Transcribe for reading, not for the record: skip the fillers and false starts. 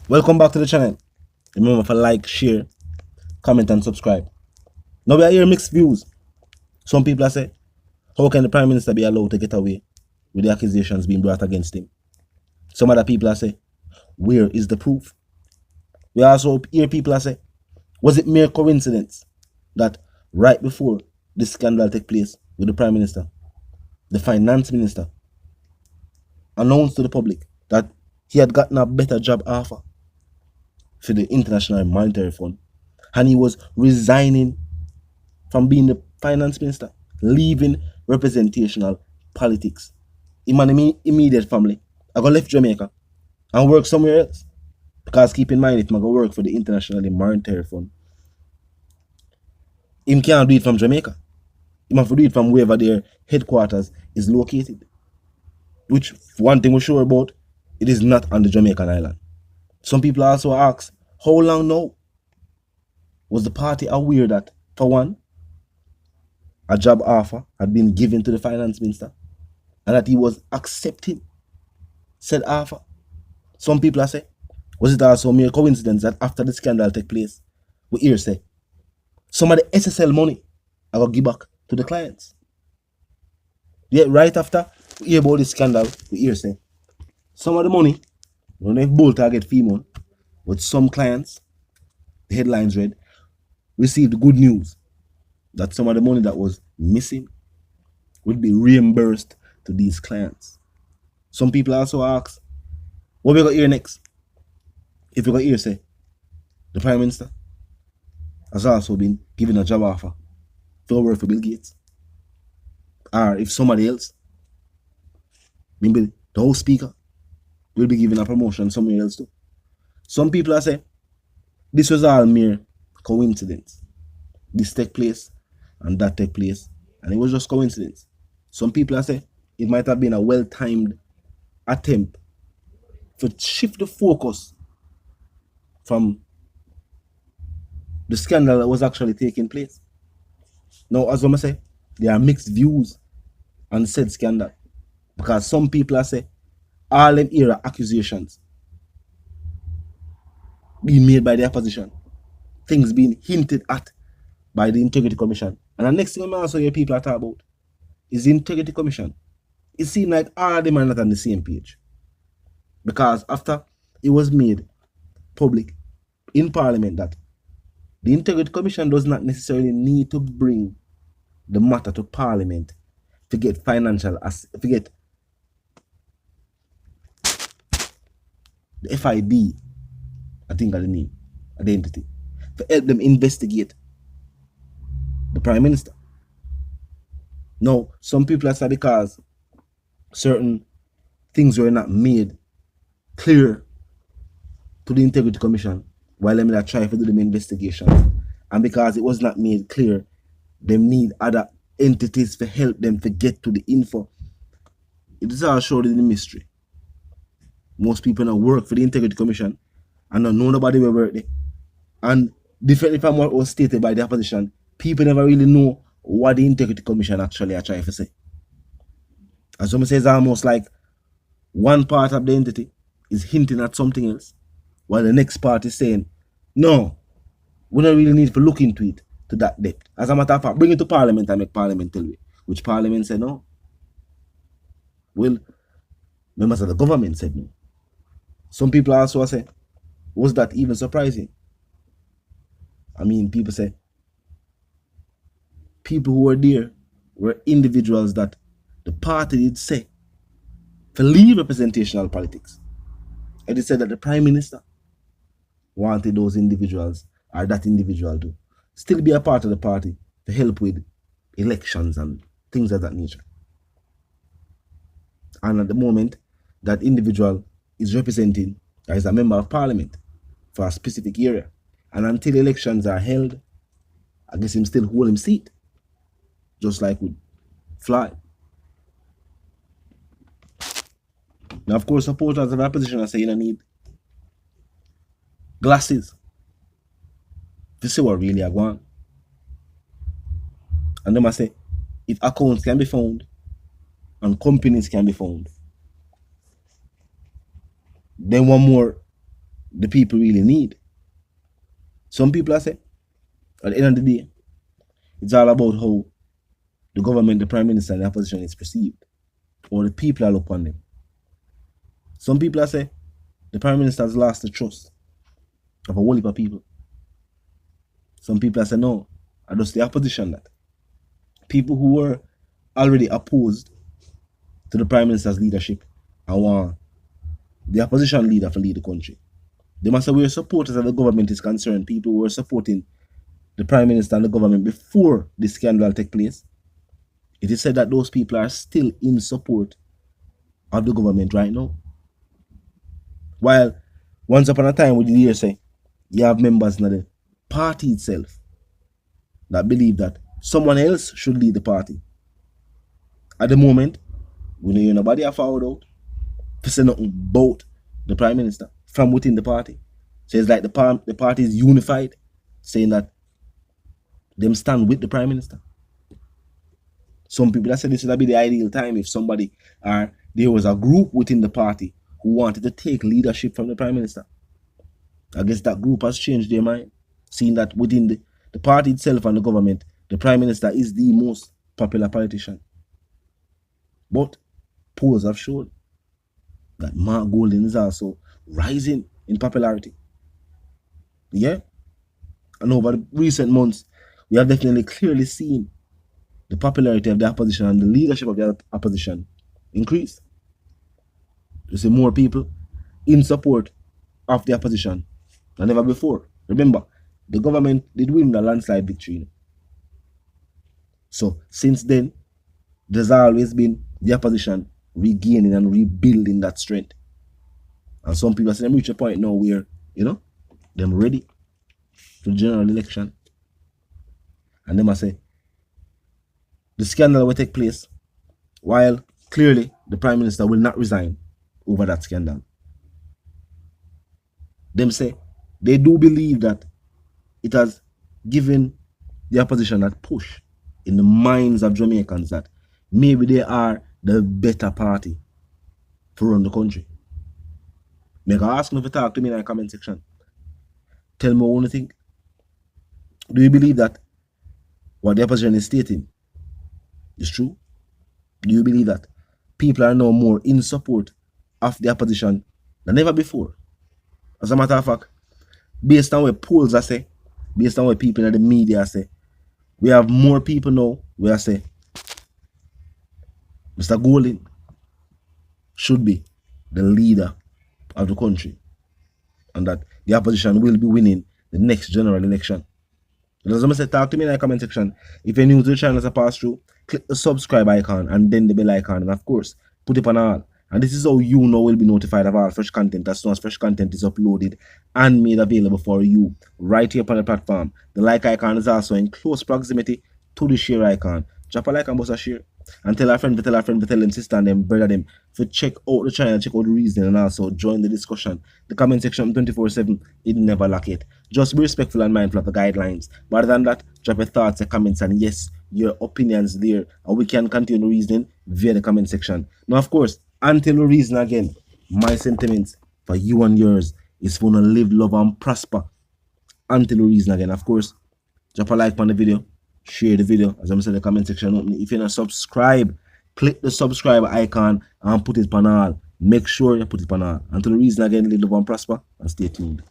Welcome back to the channel. Remember to like, share, comment and subscribe. Now we are hearing mixed views. Some people are saying, how can the Prime Minister be allowed to get away with the accusations being brought against him? Some other people are saying, where is the proof? We also hear people are saying, was it mere coincidence that right before this scandal took place with the Prime Minister, the Finance Minister announced to the public that he had gotten a better job offer for the International Monetary Fund, and he was resigning from being the finance minister, leaving representational politics. Him and his immediate family I go left Jamaica and work somewhere else. Because keep in mind, if I go work for the International Monetary Fund, him can't do it from Jamaica. He have to do it from wherever their headquarters is located. Which, one thing we're sure about, it is not on the Jamaican island. Some people also ask, how long now? Was the party aware that, for one, a job offer had been given to the finance minister and that he was accepting said offer? Some people are saying, was it also mere coincidence that after the scandal took place, we hear say, some of the SSL money I got give back to the clients? Yet right after we hear about this scandal, we hear say, some of the money, we don't know if both target fee money, but some clients, the headlines read, received good news that some of the money that was missing would be reimbursed to these clients. Some people also ask, what we got here next? If we got here say, the Prime Minister has also been given a job offer to work for Bill Gates. Or if somebody else, maybe the House Speaker, will be given a promotion somewhere else too. Some people are saying, this was all mere coincidence. This took place and that took place, and it was just coincidence. Some people are saying, it might have been a well-timed attempt to shift the focus from the scandal that was actually taking place. Now, as I say, there are mixed views on said scandal, because some people are saying all them era accusations being made by the opposition, things being hinted at by the Integrity Commission. And the next thing I also hear people are talking about is the Integrity Commission. It seems like all of them are not on the same page, because after it was made public in Parliament that the Integrity Commission does not necessarily need to bring the matter to Parliament to get financial, to get the FID, I think are the name, identity, to help them investigate the Prime Minister. Now, some people are saying because certain things were not made clear to the Integrity Commission while them are trying to do them investigations, and because it was not made clear, them need other entities to help them to get to the info. It is all showed in the mystery. Most people now work for the Integrity Commission and don't know nobody will work there. And differently from what was stated by the opposition, people never really know what the Integrity Commission actually are trying to say. As someone says, almost like one part of the entity is hinting at something else, while the next part is saying, no, we don't really need to look into it to that depth. As a matter of fact, bring it to Parliament and make Parliament tell you. Which Parliament said no. Well, members of the government said no. Some people also say, was that even surprising? I mean, people say, people who were there were individuals that the party did say to leave representational politics. And they said that the Prime Minister wanted those individuals, or that individual to still be a part of the party to help with elections and things of that nature. And at the moment, that individual is representing as a member of Parliament for a specific area. And until elections are held, I guess him still hold him seat, just like with Fly. Now, of course, supporters of the opposition are saying I need glasses to see what really are going on. And they must say, if accounts can be found and companies can be found, then one more the people really need. Some people are saying, at the end of the day, it's all about how the government, the prime minister, and the opposition is perceived, or the people are look upon them. Some people are saying the prime minister has lost the trust of a whole heap of people. Some people are saying no, I just the opposition that. People who were already opposed to the prime minister's leadership and want the opposition leader to lead the country. They must say we are supporters of the government is concerned. People who were supporting the prime minister and the government before the scandal take place. It is said that those people are still in support of the government right now. While once upon a time we did hear say you have members in the party itself that believe that someone else should lead the party. At the moment, we know nobody have found out to say nothing about the prime minister from within the party. So it's like the party is unified, saying that them stand with the prime minister. Some people that said this would be the ideal time if somebody or there was a group within the party who wanted to take leadership from the prime minister. I guess that group has changed their mind, seeing that within the party itself and the government, the prime minister is the most popular politician. But polls have shown that Mark Golding is also rising in popularity. Yeah? And over the recent months, we have definitely clearly seen the popularity of the opposition and the leadership of the opposition increase. You see more people in support of the opposition than ever before. Remember, the government did win the landslide victory. So since then, there's always been the opposition regaining and rebuilding that strength. And some people say them reach a point now where, them ready for the general election. And they must say, the scandal will take place, while clearly the prime minister will not resign over that scandal. Them say they do believe that it has given the opposition that push in the minds of Jamaicans that maybe they are the better party to run the country. Make I ask me to talk to me in the comment section. Tell me what you think. Do you believe that what the opposition is stating is true? Do you believe that people are now more in support of the opposition than ever before? As a matter of fact, based on what polls are say, based on what people in the media say, we have more people now where I say Mr. Golding should be the leader of the country and that the opposition will be winning the next general election. And as I said, talk to me in the comment section. If you're new to the channel as a pass through, click the subscribe icon and then the bell icon, and of course, put it on all. And this is how you know will be notified of all fresh content as soon as fresh content is uploaded and made available for you right here upon the platform. The like icon is also in close proximity to the share icon. Drop a like and bust a share. And tell a friend to tell a friend to tell them sister and them brother them to check out the channel, check out the reason, and also join the discussion. The comment section 24/7, it never lack it. Just be respectful and mindful of the guidelines. But other than that, drop your thoughts and comments, and yes, your opinions there, and we can continue the reasoning via the comment section. Now, of course, until we reason again, my sentiments for you and yours is for to live, love, and prosper. Until we reason again, of course, drop a like on the video, share the video, as I'm saying in the comment section. If you're not subscribed, click the subscribe icon and put it on all. Make sure you put it on all. Until we reason again, live, love, and prosper, and stay tuned.